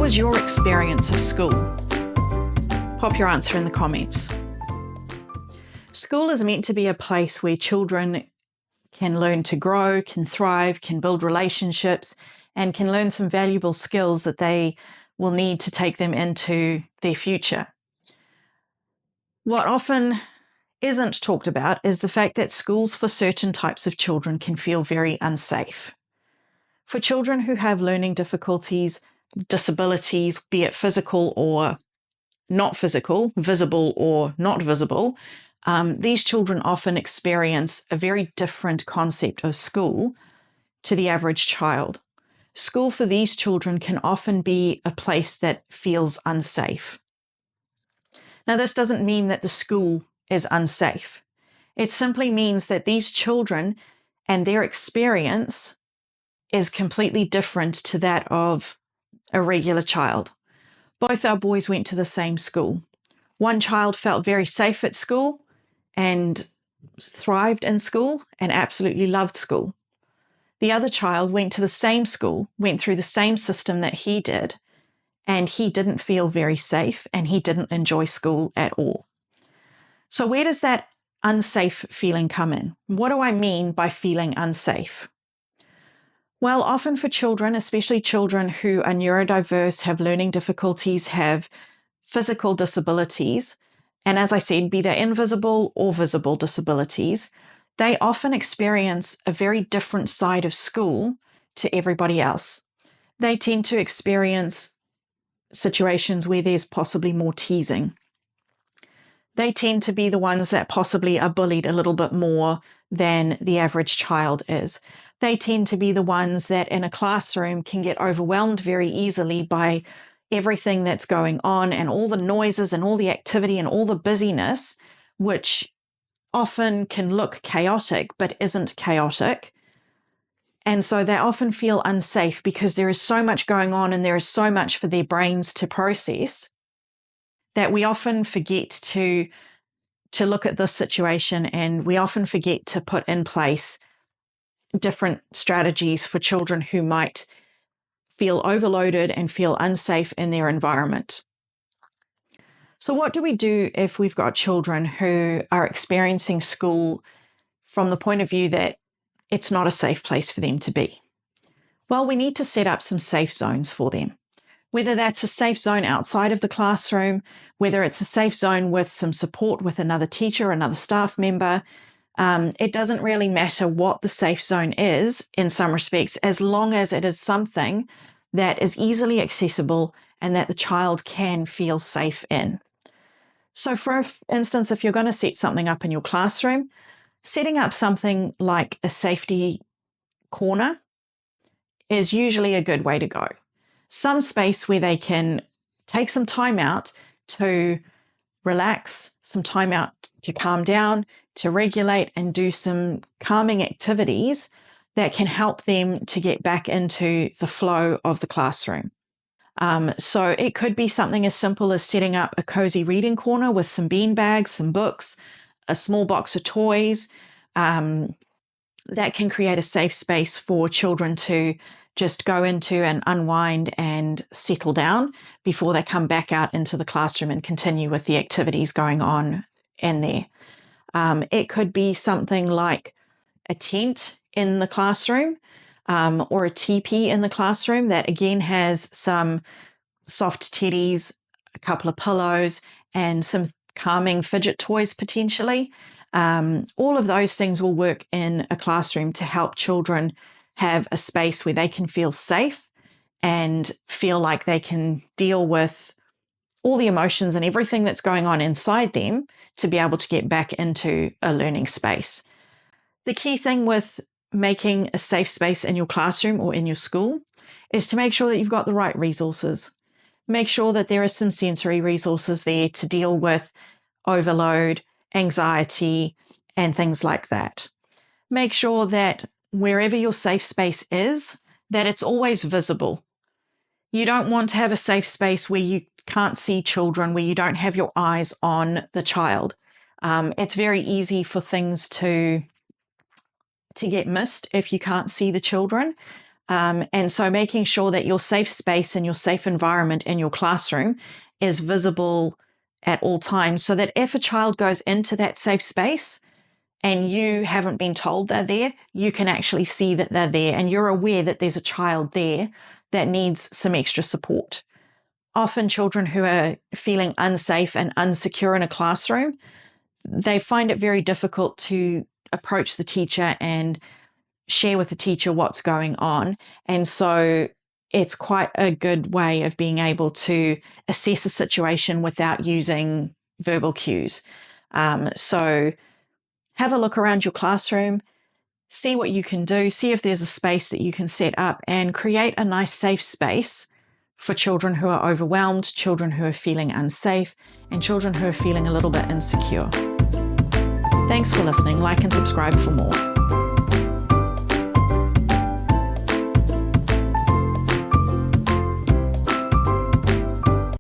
was your experience of school? Pop your answer in the comments. School is meant to be a place where children can learn to grow, can thrive, can build relationships, and can learn some valuable skills that they will need to take them into their future. What often isn't talked about is the fact that schools for certain types of children can feel very unsafe. For children who have learning difficulties, disabilities, be it physical or not physical, visible or not visible, these children often experience a very different concept of school to the average child. School for these children can often be a place that feels unsafe. Now, this doesn't mean that the school is unsafe. It simply means that these children and their experience is completely different to that of a regular child. Both our boys went to the same school. One child felt very safe at school and thrived in school and absolutely loved school. The other child went to the same school, went through the same system that he did, and he didn't feel very safe and he didn't enjoy school at all. So where does that unsafe feeling come in? What do I mean by feeling unsafe? Well, often for children, especially children who are neurodiverse, have learning difficulties, have physical disabilities, and as I said, be they invisible or visible disabilities, they often experience a very different side of school to everybody else. They tend to experience situations where there's possibly more teasing. They tend to be the ones that possibly are bullied a little bit more than the average child is. They tend to be the ones that in a classroom can get overwhelmed very easily by everything that's going on and all the noises and all the activity and all the busyness, which often can look chaotic but isn't chaotic. And so they often feel unsafe because there is so much going on and there is so much for their brains to process that we often forget to look at this situation, and we often forget to put in place different strategies for children who might feel overloaded and feel unsafe in their environment. So what do we do if we've got children who are experiencing school from the point of view that it's not a safe place for them to be? Well, we need to set up some safe zones for them. Whether that's a safe zone outside of the classroom, whether it's a safe zone with some support with another teacher, another staff member, it doesn't really matter what the safe zone is in some respects, as long as it is something that is easily accessible and that the child can feel safe in. So for instance, if you're going to set something up in your classroom, setting up something like a safety corner is usually a good way to go. Some space where they can take some time out to relax, some time out to calm down, to regulate and do some calming activities that can help them to get back into the flow of the classroom. So it could be something as simple as setting up a cozy reading corner with some bean bags, some books, a small box of toys. That can create a safe space for children to just go into and unwind and settle down before they come back out into the classroom and continue with the activities going on in there. It could be something like a tent in the classroom or a teepee in the classroom that again has some soft teddies, a couple of pillows, and some calming fidget toys potentially. All of those things will work in a classroom to help children have a space where they can feel safe and feel like they can deal with all the emotions and everything that's going on inside them to be able to get back into a learning space. The key thing with making a safe space in your classroom or in your school is to make sure that you've got the right resources. Make sure that there are some sensory resources there to deal with overload, anxiety, and things like that. Make sure that wherever your safe space is, that it's always visible. You don't want to have a safe space where you can't see children, where you don't have your eyes on the child. It's very easy for things to get missed if you can't see the children. And so making sure that your safe space and your safe environment in your classroom is visible at all times, so that if a child goes into that safe space and you haven't been told they're there, you can actually see that they're there and you're aware that there's a child there that needs some extra support. Often children who are feeling unsafe and insecure in a classroom, they find it very difficult to approach the teacher and share with the teacher what's going on. And so it's quite a good way of being able to assess a situation without using verbal cues. So have a look around your classroom, see what you can do, see if there's a space that you can set up and create a nice safe space for children who are overwhelmed, children who are feeling unsafe, and children who are feeling a little bit insecure. Thanks for listening. Like and subscribe for more.